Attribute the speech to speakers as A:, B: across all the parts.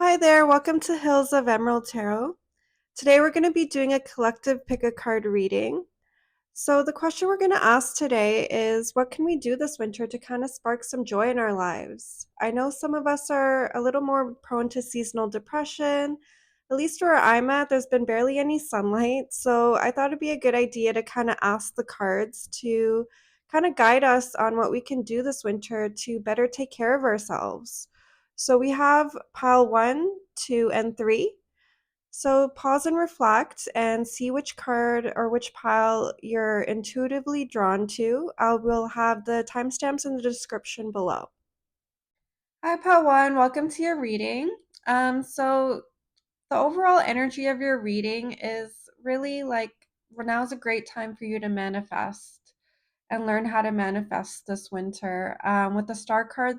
A: Hi there, welcome to Hills of Emerald Tarot. Today we're going to be doing a collective pick a card reading. So, the question we're going to ask today is what can we do this winter to kind of spark some joy in our lives? I know some of us are a little more prone to seasonal depression. At least where I'm at, there's been barely any sunlight. So, I thought it'd be a good idea to kind of ask the cards to kind of guide us on what we can do this winter to better take care of ourselves. So, we have pile one, two, and three. So pause and reflect and see which card or which pile you're intuitively drawn to. I will have the timestamps in the description below. Hi, pile one. Welcome to your reading. So the overall energy of your reading is really like now is a great time for you to manifest and learn how to manifest this winter. With the star card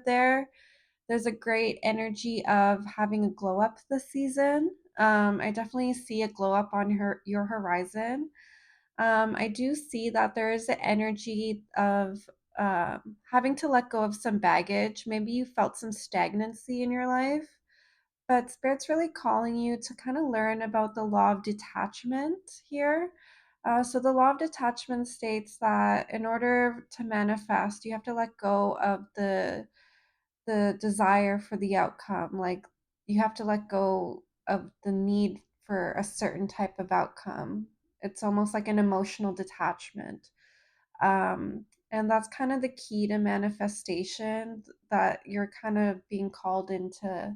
A: there's a great energy of having a glow up this season. I definitely see a glow up on your horizon. I do see that there is an energy of having to let go of some baggage. Maybe you felt some stagnancy in your life, but Spirit's really calling you to kind of learn about the law of detachment here. So, the law of detachment states that in order to manifest, you have to let go of the desire for the outcome. Like you have to let go of the need for a certain type of outcome. It's almost like an emotional detachment. And that's kind of the key to manifestation that you're kind of being called into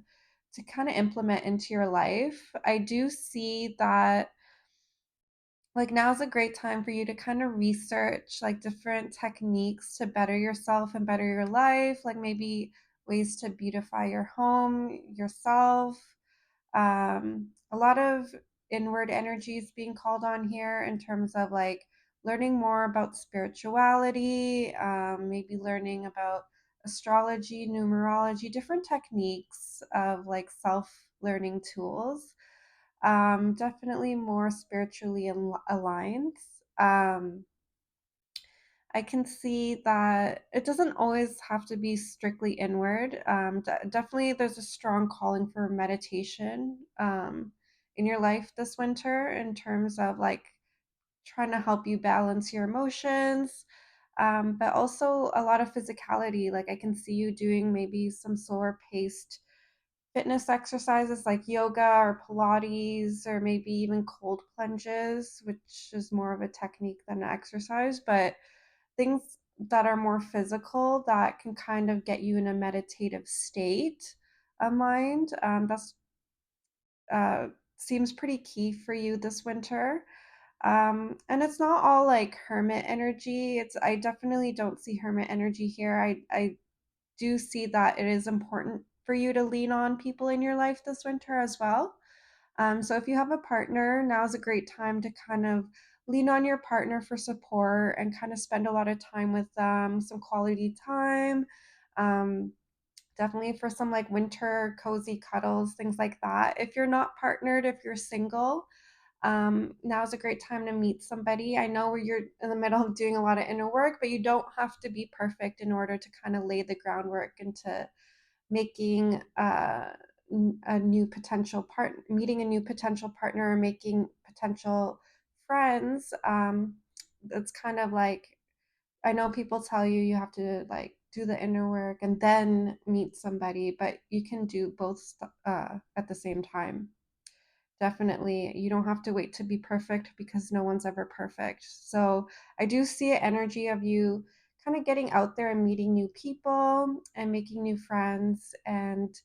A: to kind of implement into your life. I do see that like now's a great time for you to kind of research like different techniques to better yourself and better your life, like maybe ways to beautify your home, yourself. A lot of inward energies being called on here in terms of like learning more about spirituality, maybe learning about astrology, numerology, different techniques of like self learning tools. Definitely more spiritually aligned. Um, I can see that it doesn't always have to be strictly inward. Definitely, there's a strong calling for meditation in your life this winter in terms of like trying to help you balance your emotions, but also a lot of physicality. Like I can see you doing maybe some slower paced fitness exercises like yoga or Pilates or maybe even cold plunges, which is more of a technique than an exercise, but things that are more physical that can kind of get you in a meditative state of mind. That's uh, seems pretty key for you this winter. And it's not all like hermit energy. I definitely don't see hermit energy here. I do see that it is important for you to lean on people in your life this winter as well. So if you have a partner, now is a great time to kind of lean on your partner for support and kind of spend a lot of time with them, some quality time. Um, Definitely for some like winter cozy cuddles, things like that. If you're not partnered, if you're single, now is a great time to meet somebody. I know where you're in the middle of doing a lot of inner work, but you don't have to be perfect in order to kind of lay the groundwork into making a new potential part, meeting a new potential partner, or making potential friends. It's kind of like I know people tell you you have to like do the inner work and then meet somebody, but you can do both at the same time. Definitely. You don't have to wait to be perfect because no one's ever perfect. So I do see an energy of you kind of getting out there and meeting new people and making new friends. And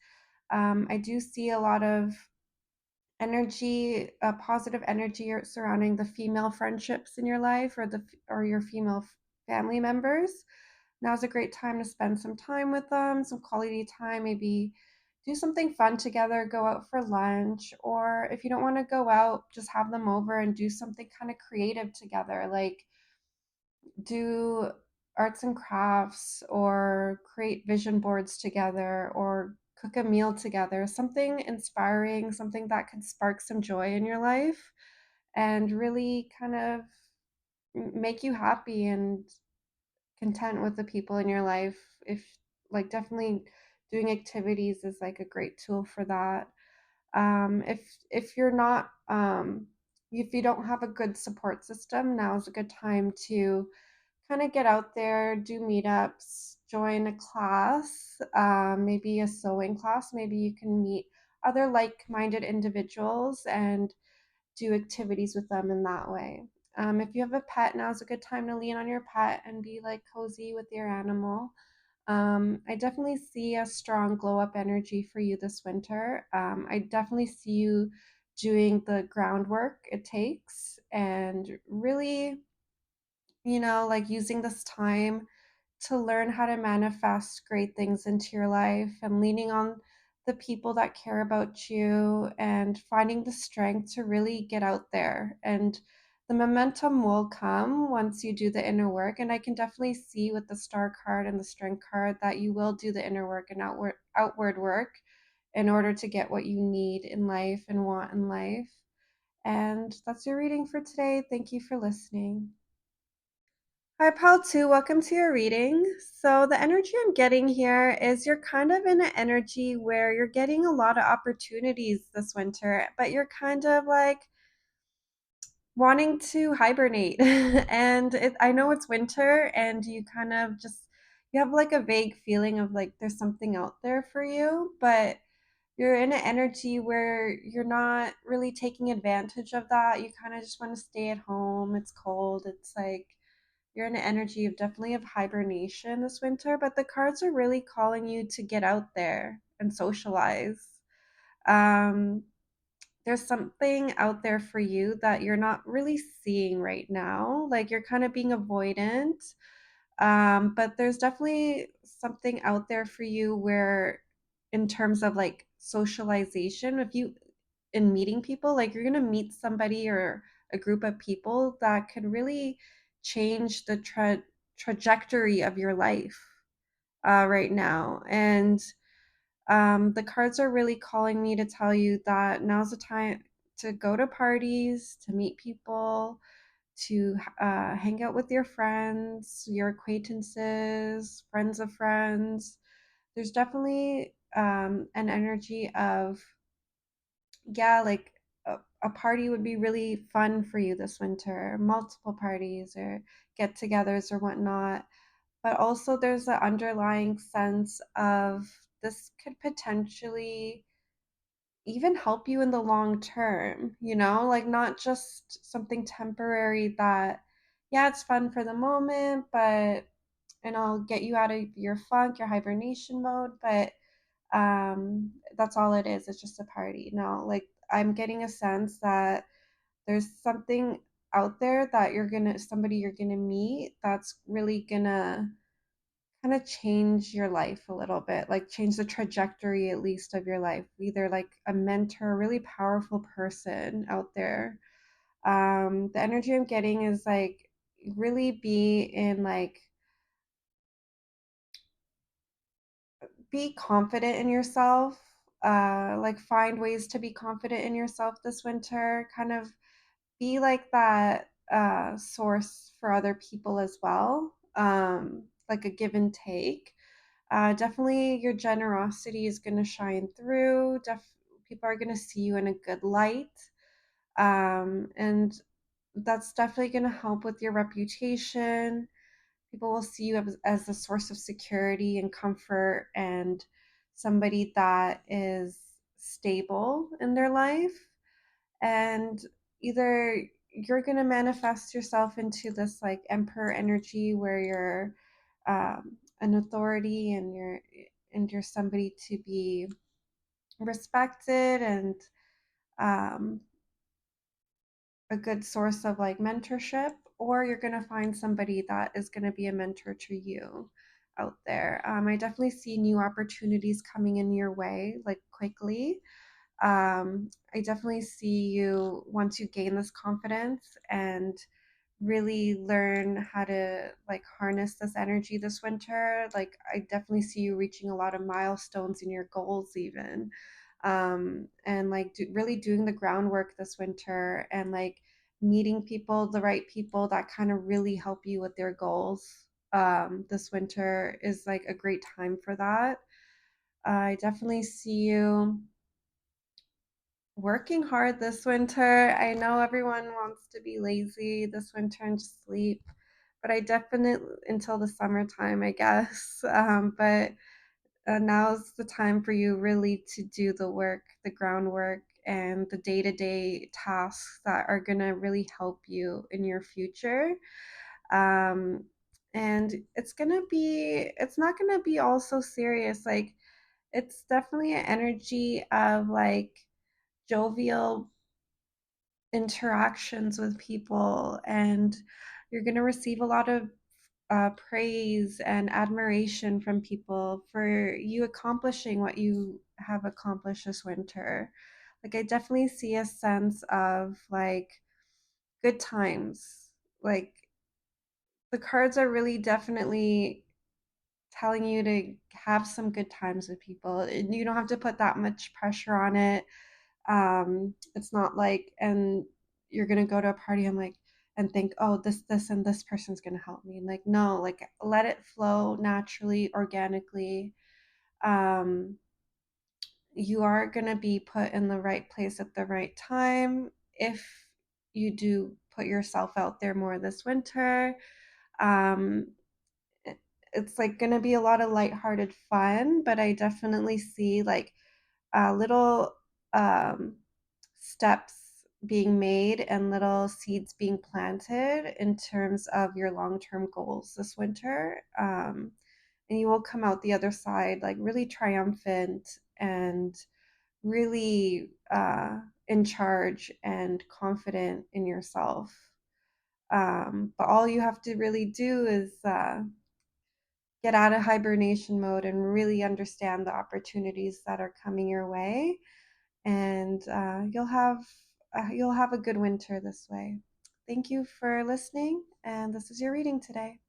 A: I do see a lot of energy, positive energy surrounding the female friendships in your life or your female family members. Now's a great time to spend some time with them, some quality time, maybe do something fun together, go out for lunch, or if you don't want to go out, just have them over and do something kind of creative together, like do arts and crafts or create vision boards together or cook a meal together, something inspiring, something that could spark some joy in your life and really kind of make you happy and content with the people in your life. If like definitely doing activities is like a great tool for that. If you're not if you don't have a good support system, now is a good time to kind of get out there, do meetups, join a class, maybe a sewing class. Maybe you can meet other like-minded individuals and do activities with them in that way. If you have a pet, now is a good time to lean on your pet and be like cozy with your animal. I definitely see a strong glow up energy for you this winter. I definitely see you doing the groundwork it takes and really, like using this time to learn how to manifest great things into your life and leaning on the people that care about you and finding the strength to really get out there. And the momentum will come once you do the inner work. And I can definitely see with the star card and the strength card that you will do the inner work and outward work in order to get what you need in life and want in life. And that's your reading for today. Thank you for listening. Hi, Pal 2. Welcome to your reading. So, the energy I'm getting here is you're kind of in an energy where you're getting a lot of opportunities this winter, but you're kind of like wanting to hibernate. I know it's winter, and you kind of just, you have like a vague feeling of like there's something out there for you, but you're in an energy where you're not really taking advantage of that. You kind of just want to stay at home. It's cold. It's like, you're in an energy of definitely of hibernation this winter, but the cards are really calling you to get out there and socialize. Um, there's something out there for you that you're not really seeing right now. Like you're kind of being avoidant. But there's definitely something out there for you where, in terms of like socialization, if you in meeting people, like you're gonna meet somebody or a group of people that could really change the trajectory of your life right now. And the cards are really calling me to tell you that now's the time to go to parties, to meet people, to hang out with your friends, your acquaintances, friends of friends. There's definitely an energy of, yeah, like a party would be really fun for you this winter, multiple parties or get togethers or whatnot. But also, there's an underlying sense of this could potentially even help you in the long term, like not just something temporary that, yeah, it's fun for the moment, but and I'll get you out of your funk, your hibernation mode, but that's all it is. It's just a party. No, like I'm getting a sense that there's something out there that somebody you're gonna meet that's really gonna kind of change your life a little bit, like change the trajectory at least of your life, either like a mentor, a really powerful person out there. The energy I'm getting is like really be in like be confident in yourself, like find ways to be confident in yourself this winter, kind of be like that source for other people as well, like a give and take. Definitely your generosity is going to shine through. People are going to see you in a good light. And that's definitely going to help with your reputation. People will see you as a source of security and comfort and somebody that is stable in their life. And either you're going to manifest yourself into this like emperor energy where you're an authority and you're somebody to be respected and um, a good source of like mentorship, or you're going to find somebody that is going to be a mentor to you out there. I definitely see new opportunities coming in your way like quickly. I definitely see you, once you gain this confidence and really learn how to like harness this energy this winter, like I definitely see you reaching a lot of milestones in your goals even. And like really doing the groundwork this winter and like meeting people, the right people that kind of really help you with their goals. This winter is like a great time for that. I definitely see you working hard this winter. I know everyone wants to be lazy this winter and just sleep, but I definitely until the summertime, I guess. But now's the time for you really to do the work, the groundwork, and the day to day tasks that are going to really help you in your future. Um, and it's not going to be all so serious. Like, it's definitely an energy of like jovial interactions with people, and you're going to receive a lot of praise and admiration from people for you accomplishing what you have accomplished this winter. Like, I definitely see a sense of like good times. Like, the cards are really definitely telling you to have some good times with people. And you don't have to put that much pressure on it. It's not like, and you're gonna go to a party and like and think, oh, this and this person's gonna help me. Like, no, like let it flow naturally, organically. Um, you are gonna be put in the right place at the right time if you do put yourself out there more this winter. Um, it's like gonna be a lot of lighthearted fun, but I definitely see like little um, steps being made and little seeds being planted in terms of your long term goals this winter. And you will come out the other side like really triumphant and really in charge and confident in yourself. But all you have to really do is get out of hibernation mode and really understand the opportunities that are coming your way, and you'll have a good winter this way. Thank you for listening, and this is your reading today.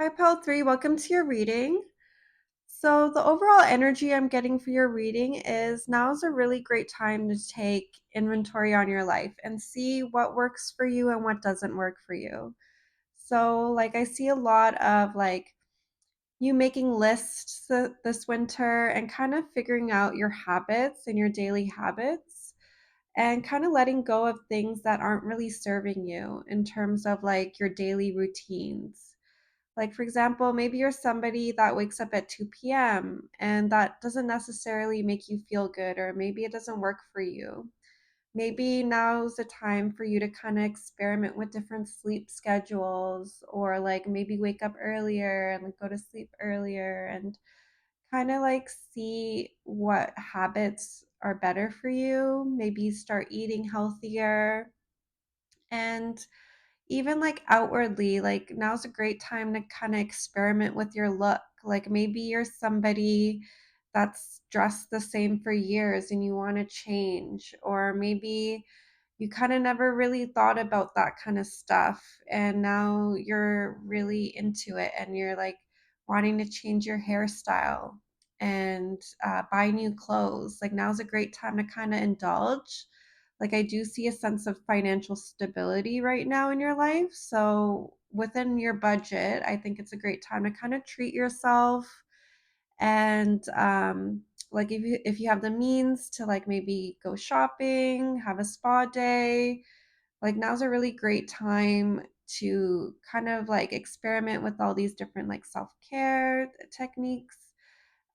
A: Hi, Pal 3. Welcome to your reading. So, the overall energy I'm getting for your reading is now is a really great time to take inventory on your life and see what works for you and what doesn't work for you. So, like, I see a lot of like you making lists this winter and kind of figuring out your habits and your daily habits and kind of letting go of things that aren't really serving you in terms of like your daily routines. Like, for example, maybe you're somebody that wakes up at 2 p.m. and that doesn't necessarily make you feel good, or maybe it doesn't work for you. Maybe now's the time for you to kind of experiment with different sleep schedules, or like maybe wake up earlier and like go to sleep earlier and kind of like see what habits are better for you. Maybe start eating healthier, and even like outwardly, like now's a great time to kind of experiment with your look. Like, maybe you're somebody that's dressed the same for years and you want to change, or maybe you kind of never really thought about that kind of stuff and now you're really into it and you're like wanting to change your hairstyle and buy new clothes. Like, now's a great time to kind of indulge. Like, I do see a sense of financial stability right now in your life, so within your budget I think it's a great time to kind of treat yourself. And like, if you have the means to like maybe go shopping, have a spa day, like now's a really great time to kind of like experiment with all these different like self-care techniques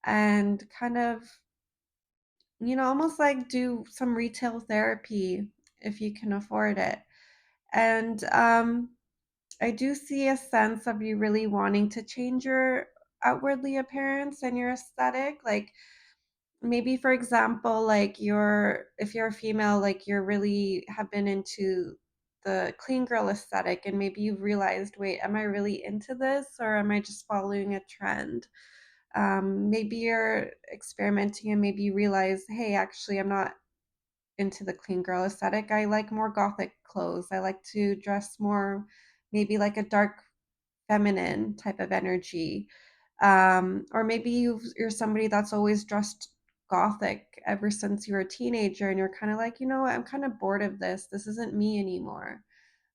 A: and kind of, almost like do some retail therapy if you can afford it. And I do see a sense of you really wanting to change your outwardly appearance and your aesthetic. Like, maybe for example, like if you're a female, like you're really have been into the clean girl aesthetic, and maybe you've realized, wait, am I really into this or am I just following a trend? Maybe you're experimenting and maybe you realize, hey, actually I'm not into the clean girl aesthetic. I like more gothic clothes. I like to dress more, maybe like a dark feminine type of energy. Or maybe you're somebody that's always dressed gothic ever since you were a teenager, and you're kind of like, you know what, I'm kind of bored of this. This isn't me anymore.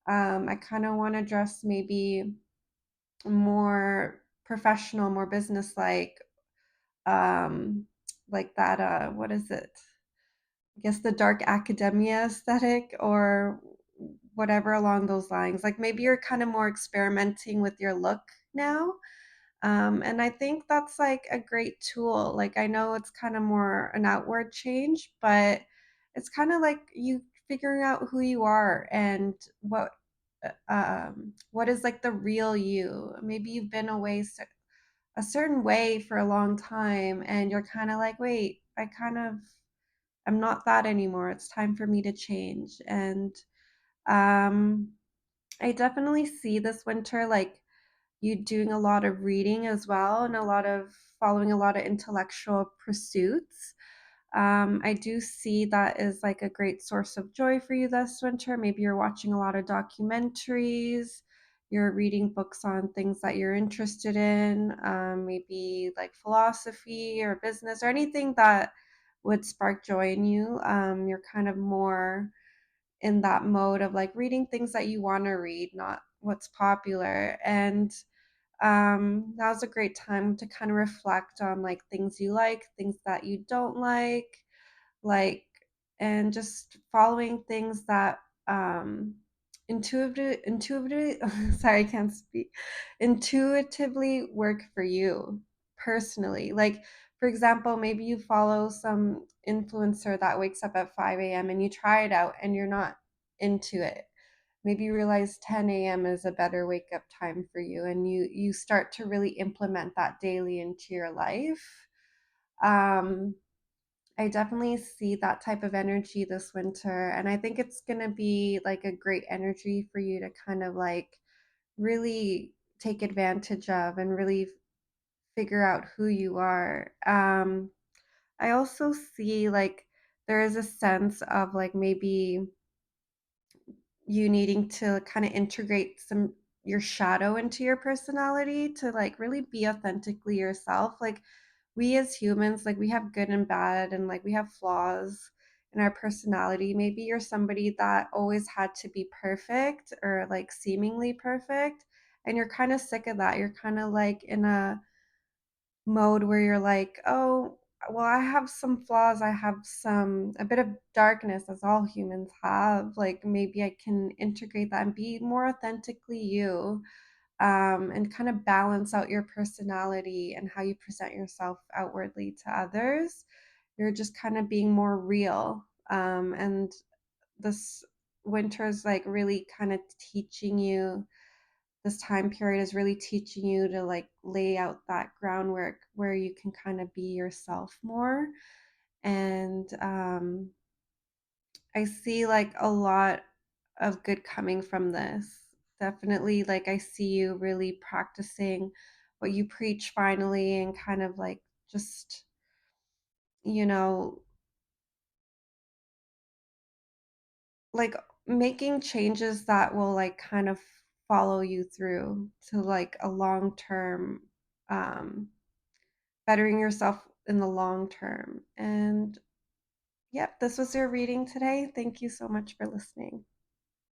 A: I kind of want to dress maybe more professional, more business like that. What is it? I guess the dark academia aesthetic or whatever along those lines. Like maybe you're kind of more experimenting with your look now. And I think that's like a great tool. Like I know it's kind of more an outward change, but it's kind of like you figuring out who you are and what is like the real you. Maybe you've been a certain way for a long time and you're kind of like, wait, I'm not that anymore. It's time for me to change. And um, I definitely see this winter like you doing a lot of reading as well and a lot of following a lot of intellectual pursuits. I do see that is like a great source of joy for you this winter. Maybe you're watching a lot of documentaries, you're reading books on things that you're interested in, maybe like philosophy or business or anything that would spark joy in you. You're kind of more in that mode of like reading things that you want to read, not what's popular. And that was a great time to kind of reflect on like things you like, things that you don't like, and just following things that intuitively sorry, I can't speak, intuitively work for you personally. Like, for example, maybe you follow some influencer that wakes up at 5 a.m. and you try it out and you're not into it. Maybe you realize 10 a.m. is a better wake up time for you and you start to really implement that daily into your life. Um, I definitely see that type of energy this winter, and I think it's going to be like a great energy for you to kind of like really take advantage of and really figure out who you are. I also see like there is a sense of like maybe you needing to kind of integrate some your shadow into your personality to like really be authentically yourself. Like we as humans, like we have good and bad and like we have flaws in our personality. Maybe you're somebody that always had to be perfect or like seemingly perfect and you're kind of sick of that. You're kind of like in a mode where you're like, oh, well, I have some flaws. I have a bit of darkness, as all humans have. Like maybe I can integrate that and be more authentically you, and kind of balance out your personality and how you present yourself outwardly to others. You're just kind of being more real. And this winter is like really kind of teaching you this time period is really teaching you to like lay out that groundwork where you can kind of be yourself more. And I see like a lot of good coming from this. Definitely, like I see you really practicing what you preach finally and kind of like just, you know, like making changes that will like kind of follow you through to like a long term um bettering yourself in the long term. And yep, this was your reading today. Thank you so much for listening.